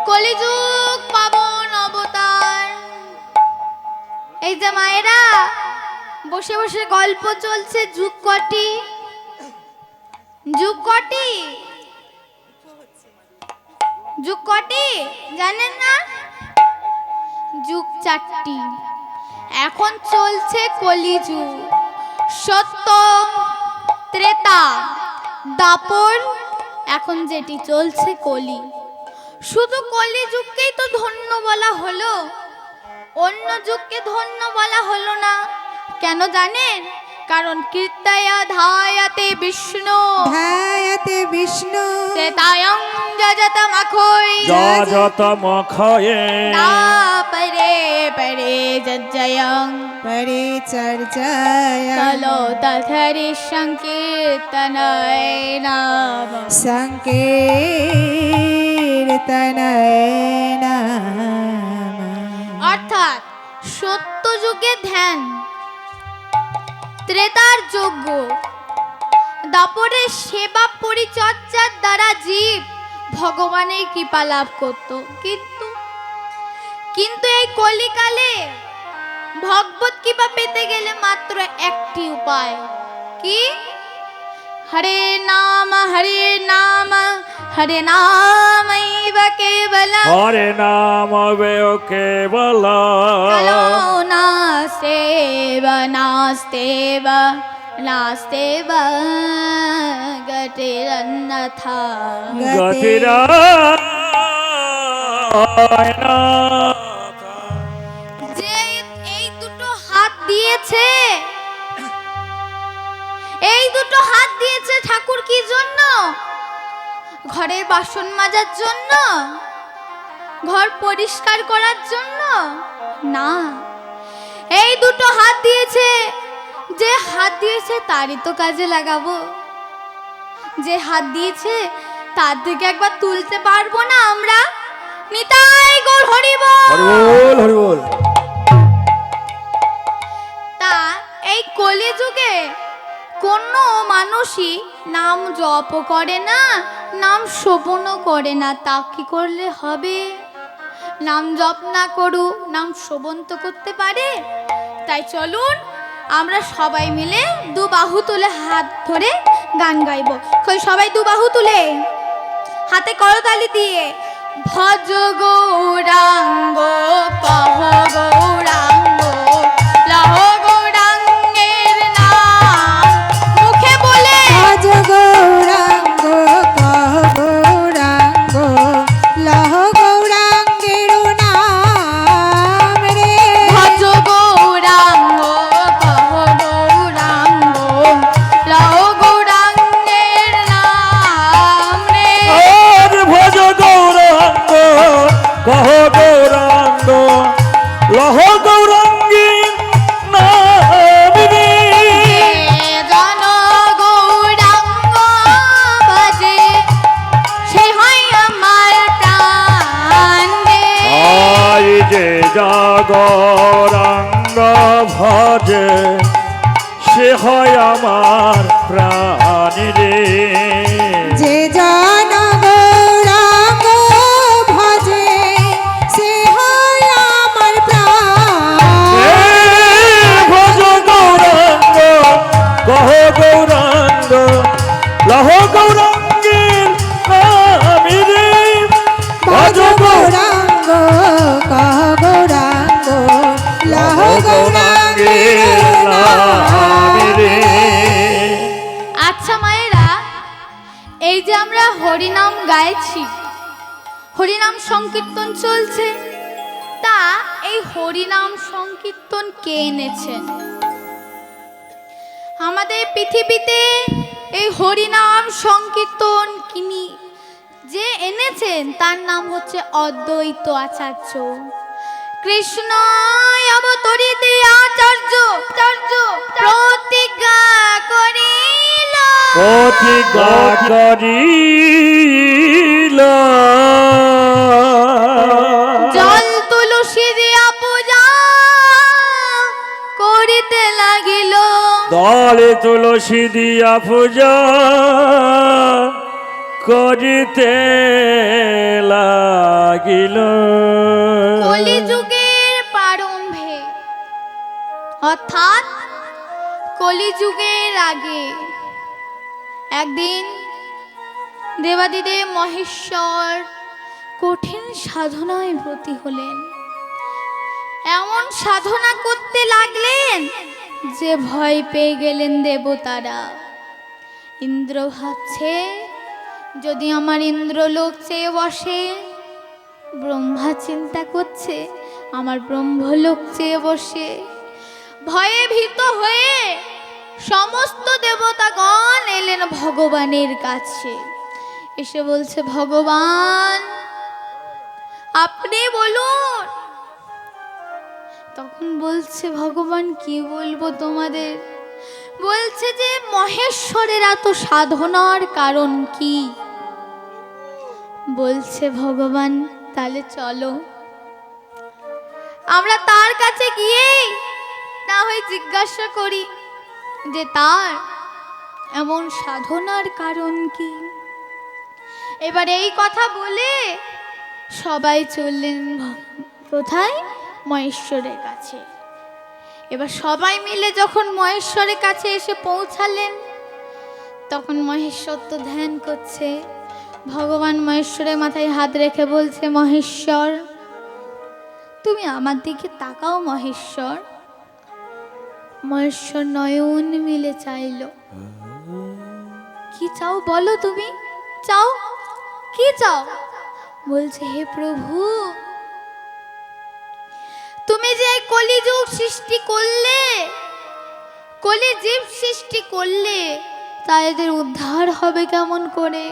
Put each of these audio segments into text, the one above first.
কলিযুগ পাবন অবতার। এই যে মায়েরা বসে বসে গল্প চলছে, যুগ কটি, যুগ কটি, যুগ কটি জানেন না? যুগ চারটি। এখন চলছে কলিযুগ, সত্য, ত্রেতা, দাপর, এখন যেটি চলছে কলি। শুধু কলি যুগকেই তো ধন্য বলা হলো, অন্য যুগকে ধন্য বলা হলো না। কেন জানেন? কারণ কীর্তয়া ধায়াতে বিষ্ণু, ধায়াতে বিষ্ণু ত্রেতায়ং যজতমখৈ, যজতমখয়ে তাপরে পরে যজ্জয়ং পরিচর্যায় কলো তথরি সংকীর্তনয় নাম। সংকীর্তনয় নাম। অর্থাৎ সত্য যুগে ধ্যান, ত্রেতার যজ্ঞ, দাপরের সেবা পরিচর্যার দ্বারা জীব ভগবানের কৃপা লাভ করত। কিন্তু এই কলিকালে ভগবত কৃপা পেতে গেলে মাত্র একটি উপায়। কি? হরে নাম, হরে নাম, হরে নামৈব কেবলম, হরে নাম কেবল কলো নাস্তেব নাস্তেব নাস্তেব গতিরন্যথা। গতিরা যে এই দুটো হাত দিয়েছে, এই দুটো হাত দিয়েছে ঠাকুর কি জন্য? ঘরের বাসন মাজার জন্য, ঘর পরিষ্কার করার জন্য না। এই দুটো হাত দিয়েছে, যে হাত দিয়েছে তারই তো কাজে লাগাবো। যে হাত দিয়েছে তার দিকে একবার তুলতে পারবো না আমরা? নিতাই গৌর হরি বল। হরি বল, হরি বল। তা এই কলিযুগে কোনো মানুষই নাম জপ করে না, নাম শোভনও করে না। তা কি করলে হবে? নাম জপ না করু, নাম শোভন তো করতে পারে। তাই চলুন আমরা সবাই মিলে দু বাহু তুলে হাত ধরে গান গাইব। কই সবাই দু বাহু তুলে হাতে করতালি দিয়ে ভজ গৌরাঙ্গ কহ গৌরাঙ্গ লহ গৌরাঙ্গের নাম। মুখে বলে ভজ গৌরাঙ্গ কহ গৌরাঙ্গ লহ গৌরাঙ্গের নাম রে। ভজ গৌরাঙ্গ কহ গৌরাঙ্গ লহ গৌরাঙ্গের নাম রে। আর ভজ গৌরাঙ্গ কহ গৌরাঙ্গ লহ গৌরাঙ্গী নাম রে। জন গৌরাঙ্গ ভজে সে হয় আমার প্রাণ রে। আই যে গৌরাঙ্গ ভজে সে হয় আমার প্রাণ রে। যে জন গৌরাঙ্গ ভজে সে হয় আমার প্রাণ। ভজ গৌরাঙ্গ কহ গৌরাঙ্গ লহ গৌরাঙ্গীর নামি রে। ভজ গৌরাঙ্গ কহ গৌরাঙ্গ লহ গৌরাঙ্গের নামি রে। আচ্ছা মায়েরা, এই যে আমরা হরিনাম গাইছি, হরিনাম সংকীর্তন চলছে, তা এই হরিনাম সংকীর্তন কে এনেছেন? আমাদের পৃথিবীতে এই হরিনাম সংকীর্তন কিনি যে এনেছেন তার নাম হচ্ছে অদ্বৈত আচার্য। কৃষ্ণ অবতরিত আচার্য প্রতিজ্ঞা করিল, প্রতিজ্ঞা করিল জল তুলসী দিয়া পূজা করিতে লাগিল। দলে তুলসী দিয়া পূজা করিতে লাগিল। কলিযুগের প্রারম্ভে অর্থাৎ কলিযুগের আগে একদিন দেবাদিদেব মহেশ্বর কঠিন সাধনায় ব্রতী হলেন। এমন সাধনা করতে লাগলেন যে ভয় পেয়ে গেলেন দেবতারা। ইন্দ্র ভাবছে যদি আমার ইন্দ্রলোক চেয়ে বসে, ব্রহ্মা চিন্তা করছে আমার ব্রহ্মলোক চেয়ে বসে। ভয়ে ভীত হয়ে সমস্ত দেবতাগণ এলেন ভগবানের কাছে। এসে বলছে ভগবান আপনি বলুন। তখন বলছে ভগবান কি বলবো তোমাদের? বলছে যে মহেশ্বরের এত সাধনার কারণ কি? বলছে ভগবান তাহলে চলো আমরা তার কাছে গিয়ে না হয় জিজ্ঞাসা করি যে তার এমন সাধনার কারণ কি। এবার এই কথা বলে সবাই চললেন কোথায়? মহেশ্বরের কাছে। এবার সবাই মিলে যখন মহেশ্বরের কাছে এসে পৌঁছালেন তখন মহেশ্বর তো ধ্যান করছে। ভগবান মহেশ্বরের মাথায় হাত রেখে বলছে মহেশ্বর তুমি আমার দিকে তাকাও মহেশ্বর। মহেশ্বর নয়ন মিলে চাইল। কি চাও বলো তুমি? চাও কি চাও? বলছে হে প্রভু তুমি যে কলিযুগ সৃষ্টি করলে, কলিজীব সৃষ্টি করলে, তা এদের উদ্ধার হবে কেমন করে?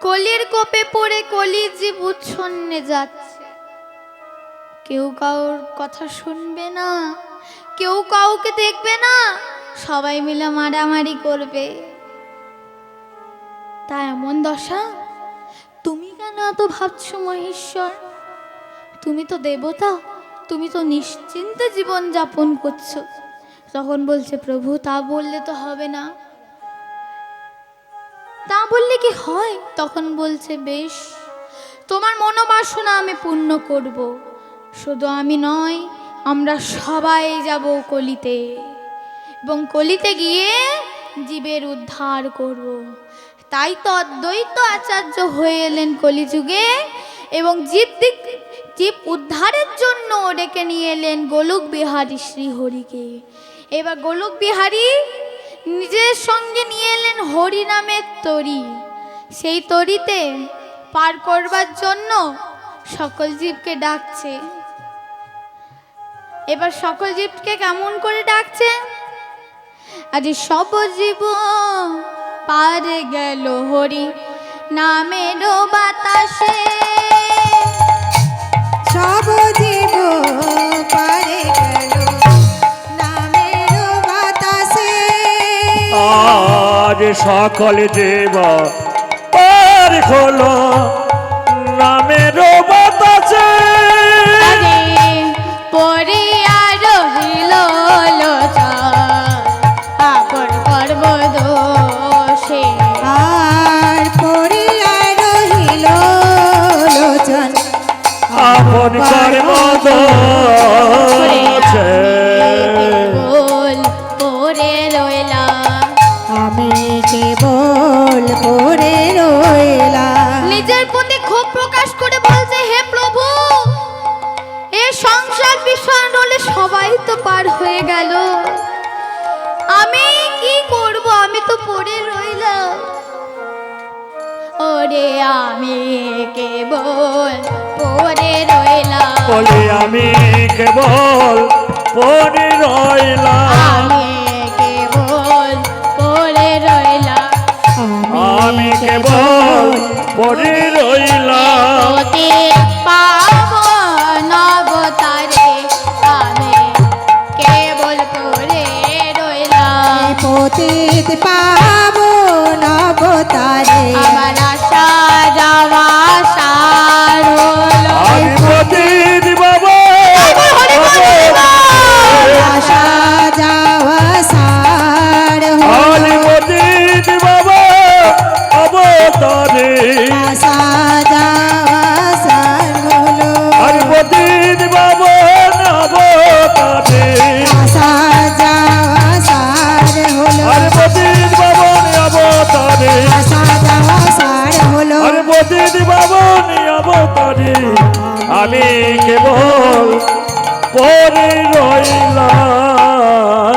কলির কোপে পড়ে কলিজীব উচ্ছন্নে যাচ্ছে। কেউ কাউর কথা শুনবে না, কেউ কাউকে দেখবে না, সবাই মিলে মারামারি করবে। তা এমন দশা তুমি কেন এত ভাবছো মহেশ্বর? তুমি তো দেবতা, তুমি তো নিশ্চিন্তে জীবন যাপন করছো। তখন বলছে প্রভু তা বললে তো হবে না। তা বললে কি হয়? তখন বলছে বেশ তোমার মনোবাসনা আমি পূর্ণ করব। শুধু আমি নয় আমরা সবাই যাব কলিতে এবং কলিতে গিয়ে জীবের উদ্ধার করব। তাই তো অদ্বৈত আচার্য হয়ে এলেন কলিযুগে এবং জীব উদ্ধারের জন্য ডেকে নিয়ে এলেন গোলক বিহারী শ্রীহরিকে। এবার গোলক বিহারী নিজের সঙ্গে নিয়ে এলেন হরি নামের তরী। সেই তরীতে পার করবার জন্য সকল জীবকে ডাকছে। এবার সকল জীবকে কেমন করে ডাকছে? আজ সব জীব পার গেল হরি নামের বাতাসে। সব জীব পারে গেল নামের বাতাসে। আজ সকল জীব পার হলো নামের বাতাসে। পরে আর রহিল আপন কর্ম দোষে। আর পড়িয়া রহিল লোচন আপন কর্ম দোষে। বল পরে রইলা আমি কেবল পড়ে রইলাম। নিজের প্রতি ক্ষোভ প্রকাশ করে বলছে হে প্রভু এ সংসার বিষয় হলে সবাই তো পার হয়ে গেল, আমি কি করব? আমি তো পড়ে রইলাম। ওরে আমি কেবল পড়ে রইলাম। বলে আমি কেবল পড়ে রইলাম। আমি কেবল পড়ে রইলাম। আমি কেবল পড়ে রইলাম। অতি পাবন অবতারে আমি কেবল পড়ে রইলাম। পতিত পাবন অবতারে আমার আশা যাওয়া সার হলো। আমি পতিত বাবা আশা যাওয়া সার হলো। আমি পতিত বাবা পারি আমি কেবল পড়ে রইলাম